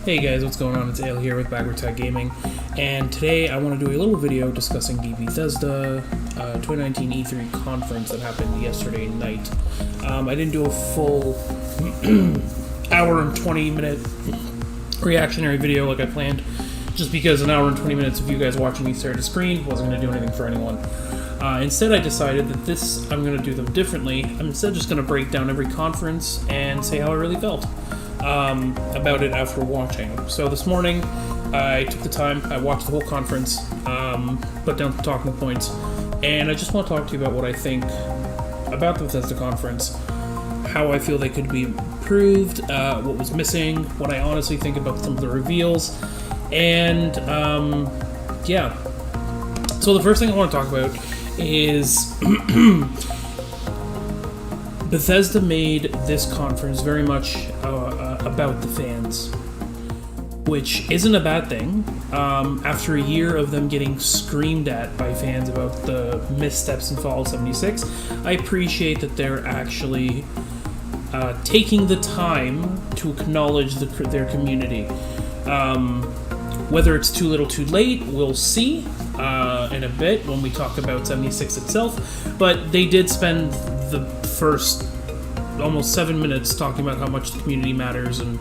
Hey guys, what's going on? It's Ale here with Backward Gaming, and today I want to do a little video discussing the Bethesda 2019 E3 conference that happened yesterday night. I didn't do a full hour and 20 minute reactionary video like I planned, just because an hour and 20 minutes of you guys watching me stare at a screen wasn't going to do anything for anyone. Instead, I decided that I'm going to do them differently. I'm instead just going to break down every conference and say how I really felt about it after watching. So this morning, I took the time, I watched the whole conference, put down the talking points, and I just want to talk to you about what I think about the Bethesda conference, how I feel they could be improved, what was missing, what I honestly think about some of the reveals, and yeah. So the first thing I want to talk about is Bethesda made this conference very much about the fans, which isn't a bad thing. After a year of them getting screamed at by fans about the missteps in Fallout 76, I appreciate that they're actually taking the time to acknowledge their community. Whether it's too little too late, we'll see in a bit when we talk about 76 itself, but they did spend the first almost 7 minutes talking about how much the community matters and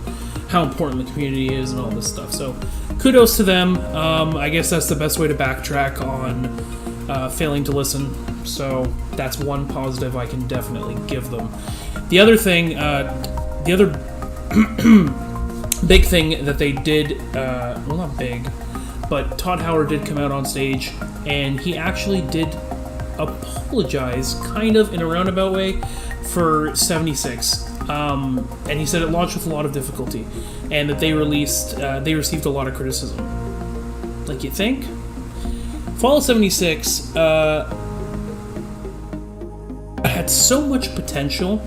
how important the community is and all this stuff. So kudos to them. I guess that's the best way to backtrack on failing to listen. So that's one positive I can definitely give them. The other thing, the other big thing that they did, well, not big, but Todd Howard did come out on stage and he actually did apologize, kind of in a roundabout way, for 76. And he said it launched with a lot of difficulty and that they received a lot of criticism. Like, you think? Fallout 76 had so much potential,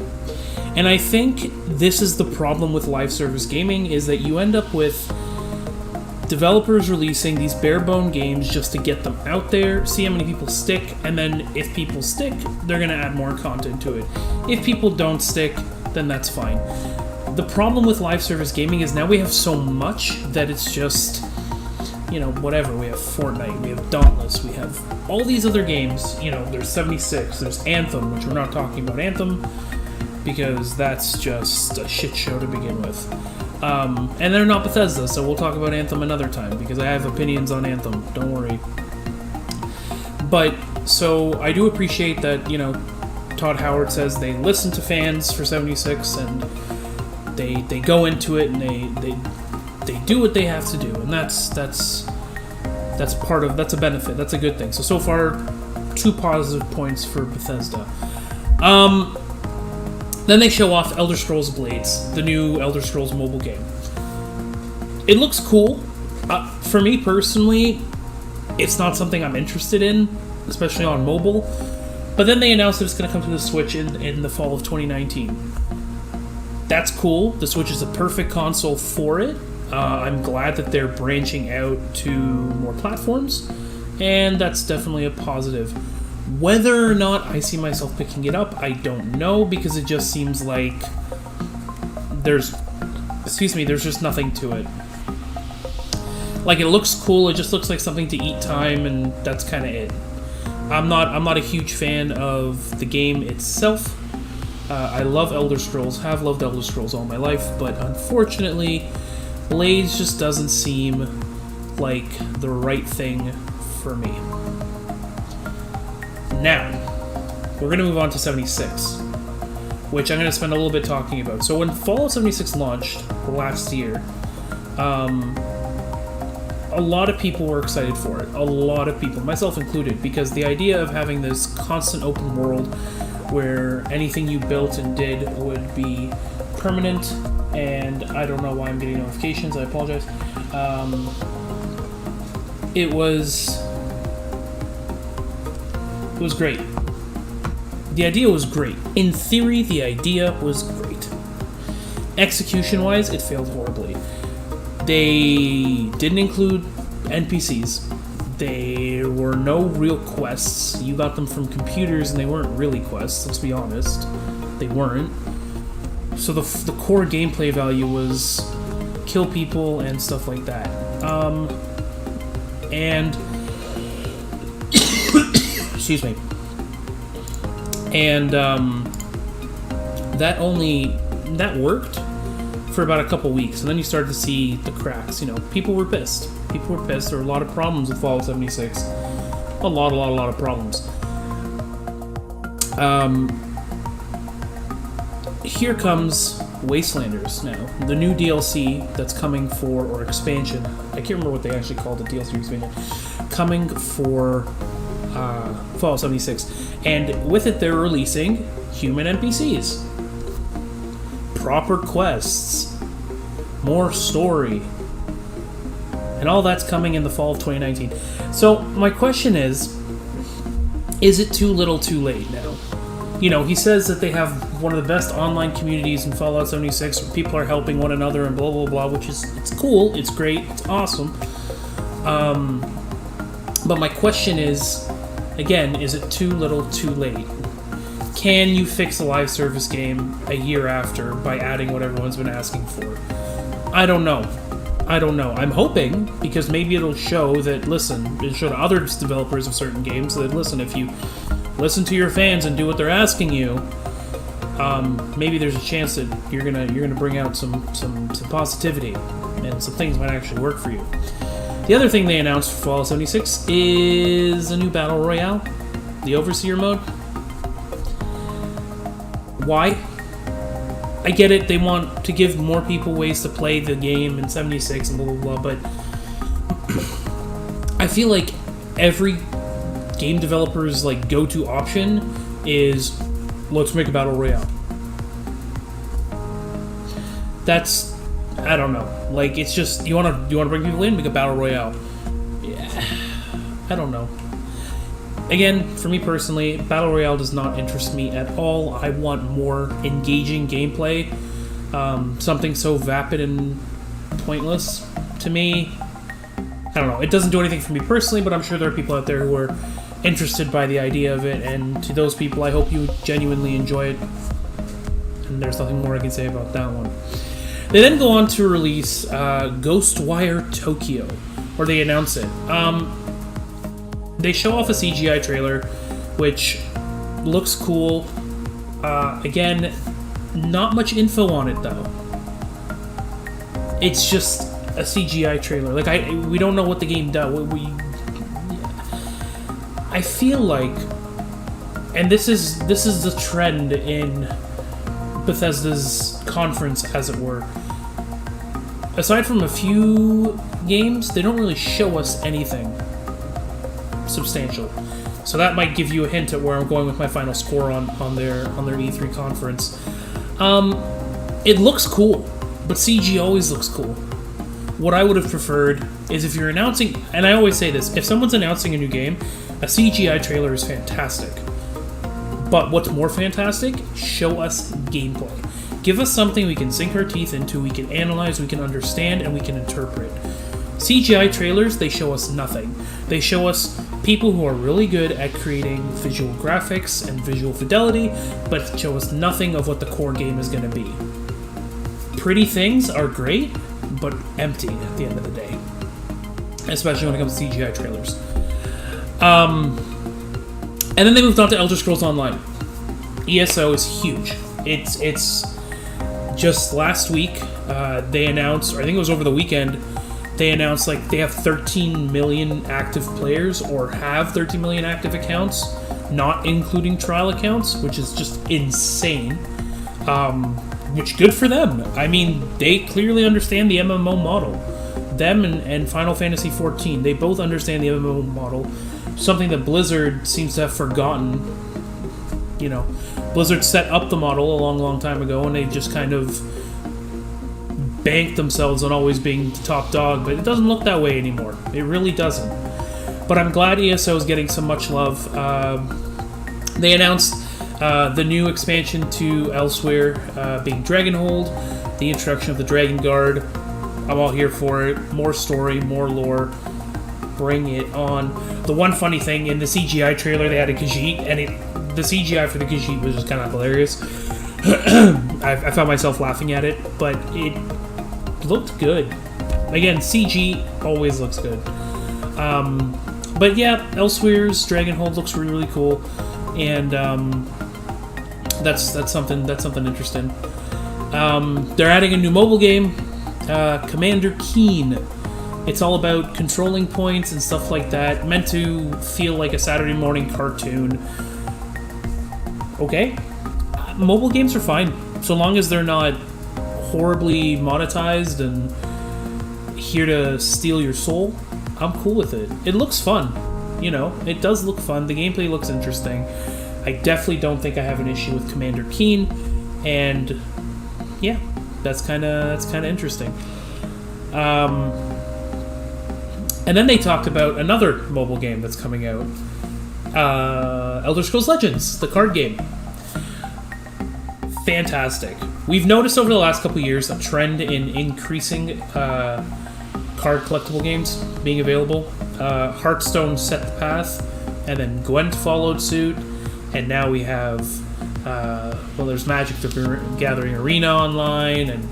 and I think this is the problem with live service gaming, is that you end up with developers releasing these bare-bone games just to get them out there, see how many people stick, and then if people stick, they're going to add more content to it. If people don't stick, then that's fine. The problem with live service gaming is now we have so much that it's just, you know, whatever. We have Fortnite, we have Dauntless, we have all these other games. You know, there's 76, there's Anthem, which we're not talking about Anthem, because that's just a shit show to begin with. And they're not Bethesda, so we'll talk about Anthem another time, because I have opinions on Anthem, don't worry. But, so, I do appreciate that, you know, Todd Howard says they listen to fans for 76, and they go into it, and they do what they have to do, and that's a benefit, that's a good thing. So far, 2 positive points for Bethesda. Then they show off Elder Scrolls Blades, the new Elder Scrolls mobile game. It looks cool. For me personally, it's not something I'm interested in, especially on mobile. But then they announced that it's going to come to the Switch in the fall of 2019. That's cool. The Switch is a perfect console for it. I'm glad that they're branching out to more platforms, and that's definitely a positive. Whether or not I see myself picking it up, I don't know, because it just seems like there's just nothing to it. Like, it looks cool, it just looks like something to eat time, and that's kind of it. I'm not a huge fan of the game itself. I love Elder Scrolls, have loved Elder Scrolls all my life, but unfortunately, Blades just doesn't seem like the right thing for me. Now, we're going to move on to 76, which I'm going to spend a little bit talking about. So when Fallout 76 launched last year, a lot of people were excited for it. A lot of people, myself included, because the idea of having this constant open world where anything you built and did would be permanent, and I don't know why I'm getting notifications, I apologize. It was great. The idea was great. In theory, the idea was great. Execution-wise, it failed horribly. They didn't include NPCs. There were no real quests. You got them from computers, and they weren't really quests, let's be honest. They weren't. So the core gameplay value was kill people and stuff like that. And excuse me. And that worked for about a couple weeks, and then you started to see the cracks. People were pissed. There were a lot of problems with Fallout 76. A lot of problems. Here comes Wastelanders now. The new DLC that's coming for, or expansion. I can't remember what they actually called the DLC expansion. Coming for Fallout 76. And with it, they're releasing human NPCs. Proper quests. More story. And all that's coming in the fall of 2019. So, my question is it too little too late now? He says that they have one of the best online communities in Fallout 76 where people are helping one another and blah, blah, blah, which is, it's cool, it's great, it's awesome. But my question is, again, is it too little too late? Can you fix a live service game a year after by adding what everyone's been asking for? I don't know. I'm hoping, because maybe it'll show that, it'll show to other developers of certain games that, if you listen to your fans and do what they're asking you, maybe there's a chance that you're gonna bring out some positivity and some things might actually work for you. The other thing they announced for Fallout 76 is a new battle royale, the Overseer mode. Why? I get it, they want to give more people ways to play the game in 76 and blah, blah, blah, but I feel like every game developer's go-to option is, let's make a battle royale. That's, I don't know. It's just, you wanna bring people in, make a battle royale. Yeah, I don't know. Again, for me personally, Battle Royale does not interest me at all. I want more engaging gameplay. Something so vapid and pointless to me. I don't know. It doesn't do anything for me personally, but I'm sure there are people out there who are interested by the idea of it, and to those people, I hope you genuinely enjoy it. And there's nothing more I can say about that one. They then go on to release Ghostwire Tokyo, or they announce it. They show off a CGI trailer, which looks cool. Again, not much info on it, though. It's just a CGI trailer. We don't know what the game does. I feel like, and this is the trend in Bethesda's conference, as it were. Aside from a few games, they don't really show us anything substantial. So that might give you a hint at where I'm going with my final score on their E3 conference. It looks cool, but CG always looks cool. What I would have preferred is, if you're announcing, and I always say this, if someone's announcing a new game, a CGI trailer is fantastic. But what's more fantastic? Show us gameplay. Give us something we can sink our teeth into, we can analyze, we can understand, and we can interpret. CGI trailers, they show us nothing. They show us people who are really good at creating visual graphics and visual fidelity, but show us nothing of what the core game is going to be. Pretty things are great, but empty at the end of the day. Especially when it comes to CGI trailers. And then they moved on to Elder Scrolls Online. ESO is huge. It's just last week, they announced, or I think it was over the weekend, they announced they have 13 million active players, or have 13 million active accounts, not including trial accounts, which is just insane. Which, good for them. I mean, they clearly understand the MMO model. Them and Final Fantasy XIV, they both understand the MMO model. Something that Blizzard seems to have forgotten. Blizzard set up the model a long time ago, and they just kind of banked themselves on always being the top dog, but it doesn't look that way anymore. It really doesn't. But I'm glad ESO is getting so much love. They announced the new expansion to Elsewhere, being Dragonhold, the introduction of the Dragon Guard. I'm all here for it. More story, more lore. Bring it on. The one funny thing, in the CGI trailer, they had a Khajiit, and the CGI for the Khajiit was just kind of hilarious. I found myself laughing at it, but looked good. Again, CG always looks good. But yeah, Elsewhere's Dragonhold looks really, really cool, and that's something interesting. They're adding a new mobile game, Commander Keen. It's all about controlling points and stuff like that. Meant to feel like a Saturday morning cartoon. Okay, mobile games are fine so long as they're not horribly monetized and here to steal your soul. I'm cool with it. It looks fun. You know, it does look fun. The gameplay looks interesting. I definitely don't think I have an issue with Commander Keen, and yeah, that's kind of interesting. And then they talked about another mobile game that's coming out, Elder Scrolls Legends, the card game. Fantastic. We've noticed over the last couple of years a trend in increasing card collectible games being available. Hearthstone set the path, and then Gwent followed suit, and now we have there's Magic the Gathering Arena online, and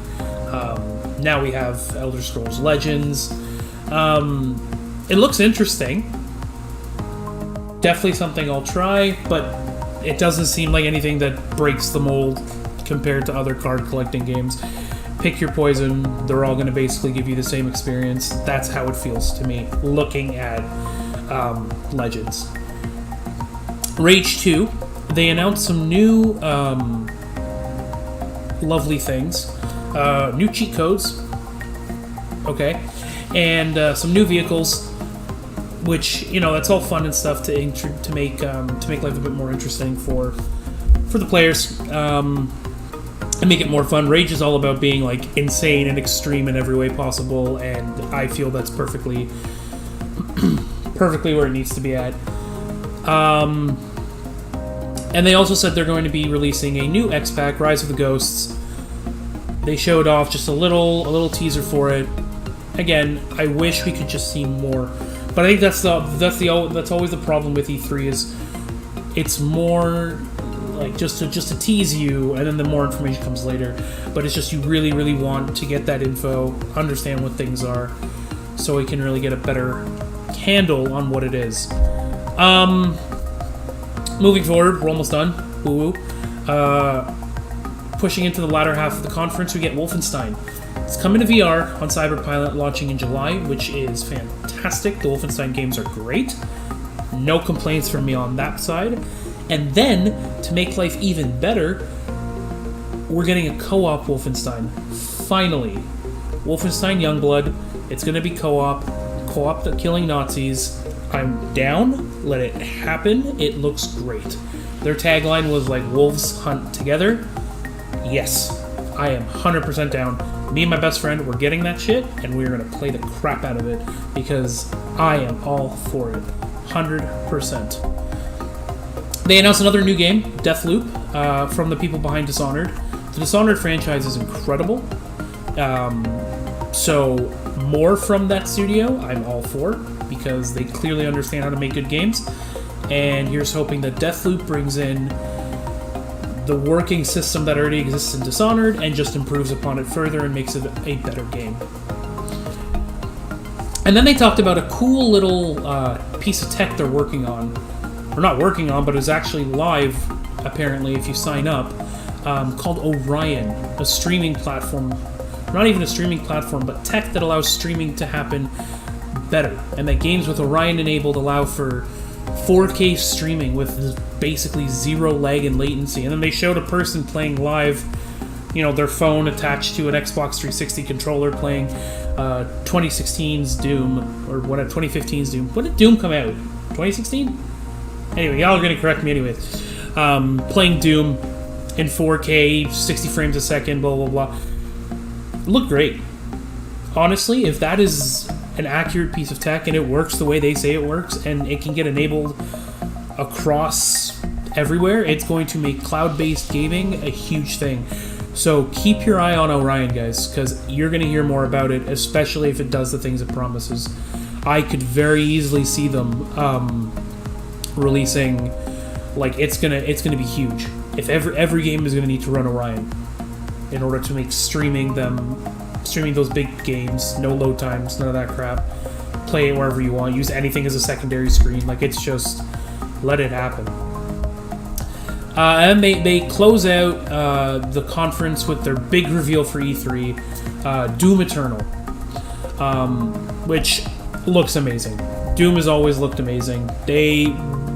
now we have Elder Scrolls Legends. It looks interesting. Definitely something I'll try, but it doesn't seem like anything that breaks the mold compared to other card collecting games. Pick your poison. They're all going to basically give you the same experience. That's how it feels to me looking at Legends. Rage 2, they announced some new lovely things. New cheat codes. Okay. And some new vehicles, which, you know, that's all fun and stuff to make life a bit more interesting for the players, and make it more fun. Rage is all about being like insane and extreme in every way possible, and I feel that's perfectly where it needs to be at. And they also said they're going to be releasing a new X-Pack, Rise of the Ghosts. They showed off just a little teaser for it. Again, I wish we could just see more, but I think that's always the problem with E3 is it's more like just to tease you, and then the more information comes later. But it's just you really, really want to get that info, understand what things are, so we can really get a better handle on what it is. Moving forward, we're almost done. Woo-woo. Pushing into the latter half of the conference, we get Wolfenstein. It's coming to VR on Cyberpilot, launching in July, which is fantastic. The Wolfenstein games are great. No complaints from me on that side. And then, to make life even better, we're getting a co-op Wolfenstein. Finally. Wolfenstein Youngblood. It's going to be co-op the killing Nazis. I'm down. Let it happen. It looks great. Their tagline was like, wolves hunt together. Yes, I am 100% down. Me and my best friend, we're getting that shit, and we're going to play the crap out of it, because I am all for it. 100%. They announced another new game, Deathloop, from the people behind Dishonored. The Dishonored franchise is incredible. So, more from that studio, I'm all for, because they clearly understand how to make good games. And here's hoping that Deathloop brings in the working system that already exists in Dishonored and just improves upon it further and makes it a better game. And then they talked about a cool little piece of tech they're working on. Or not working on, but is actually live, apparently, if you sign up, called Orion, a streaming platform. Not even a streaming platform, but tech that allows streaming to happen better. And that games with Orion enabled allow for 4K streaming with basically zero lag and latency. And then they showed a person playing live, you know, their phone attached to an Xbox 360 controller playing 2016's Doom, or 2015's Doom. When did Doom come out? 2016? Anyway, y'all are going to correct me anyway. Playing Doom in 4K, 60 frames a second, blah, blah, blah. It looked great. Honestly, if that is an accurate piece of tech and it works the way they say it works and it can get enabled across everywhere, it's going to make cloud-based gaming a huge thing. So keep your eye on Orion, guys, because you're going to hear more about it, especially if it does the things it promises. I could very easily see them releasing, like, it's gonna be huge. If every game is gonna need to run Orion in order to make streaming them streaming those big games, no load times, none of that crap. Play it wherever you want, use anything as a secondary screen. Like, it's just, let it happen. And they close out the conference with their big reveal for E3, Doom Eternal, which looks amazing. Doom has always looked amazing.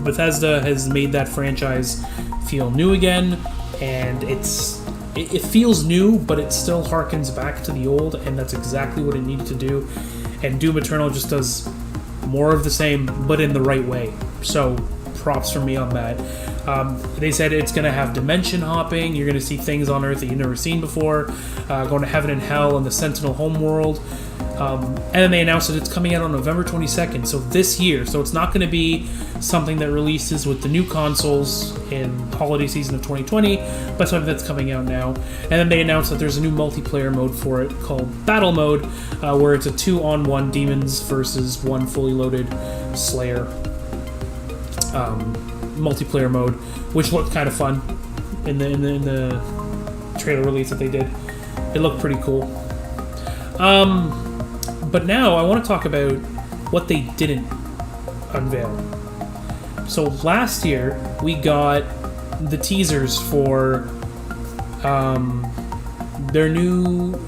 Bethesda has made that franchise feel new again, and it feels new, but it still harkens back to the old, and that's exactly what it needed to do. And Doom Eternal just does more of the same, but in the right way. So props from me on that. They said it's going to have dimension hopping. You're going to see things on Earth that you've never seen before. Going to Heaven and Hell and the Sentinel homeworld. And then they announced that it's coming out on November 22nd, so this year. So it's not going to be something that releases with the new consoles in holiday season of 2020, but something that's coming out now. And then they announced that there's a new multiplayer mode for it called Battle Mode, where it's a 2-on-1 demons versus one fully loaded Slayer multiplayer mode, which looked kind of fun in the trailer release that they did. It looked pretty cool. But now I want to talk about what they didn't unveil. So last year we got the teasers for their new,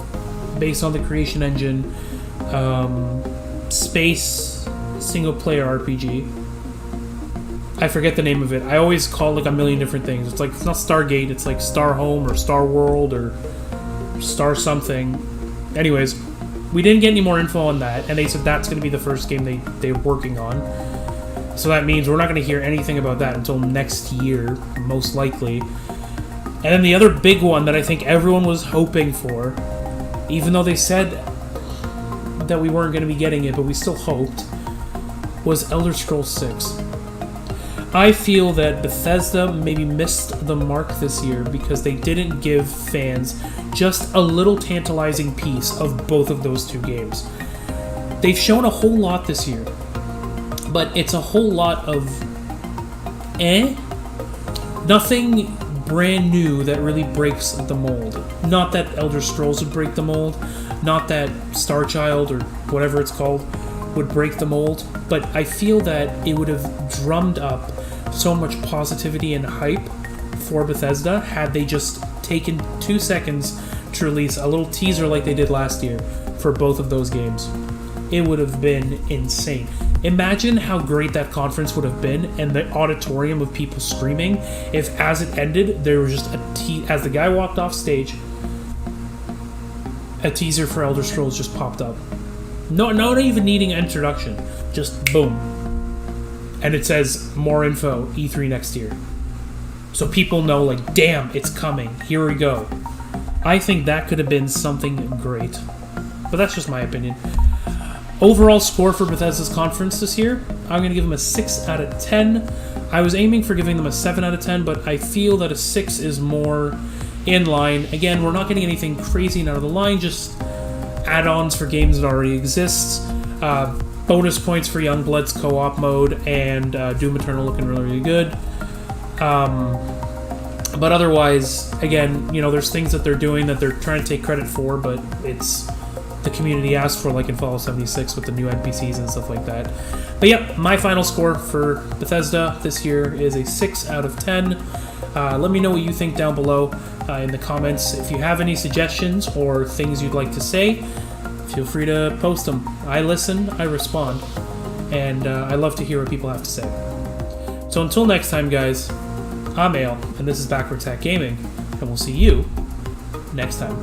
based on the Creation Engine, space single-player RPG. I forget the name of it. I always call it like a million different things. It's like, it's not Stargate, it's like Star Home or Star World or Star something. Anyways, we didn't get any more info on that, and they said that's going to be the first game they're working on. So that means we're not going to hear anything about that until next year, most likely. And then the other big one that I think everyone was hoping for, even though they said that we weren't going to be getting it, but we still hoped, was Elder Scrolls 6. I feel that Bethesda maybe missed the mark this year because they didn't give fans just a little tantalizing piece of both of those two games. They've shown a whole lot this year, but it's a whole lot of nothing brand new that really breaks the mold. Not that Elder Scrolls would break the mold, not that Star Child or whatever it's called would break the mold, but I feel that it would have drummed up so much positivity and hype for Bethesda had they just taken 2 seconds to release a little teaser like they did last year for both of those games. It would have been insane. Imagine how great that conference would have been and the auditorium of people screaming if, as it ended, there was just as the guy walked off stage, a teaser for Elder Scrolls just popped up. No, not even needing an introduction. Just boom. And it says, more info, E3 next year. So people know, like, damn, it's coming. Here we go. I think that could have been something great. But that's just my opinion. Overall score for Bethesda's conference this year, I'm going to give them a 6 out of 10. I was aiming for giving them a 7 out of 10, but I feel that a 6 is more in line. Again, we're not getting anything crazy and out of the line, just add-ons for games that already exist, bonus points for Youngblood's co-op mode, and Doom Eternal looking really, really good. But otherwise, again, you know, there's things that they're doing that they're trying to take credit for, but it's the community asked for, like in Fallout 76 with the new NPCs and stuff like that. But yeah, my final score for Bethesda this year is a 6 out of 10. Let me know what you think down below in the comments. If you have any suggestions or things you'd like to say, feel free to post them. I listen, I respond, and I love to hear what people have to say. So until next time, guys, I'm Ale, and this is Backwards Hat Gaming, and we'll see you next time.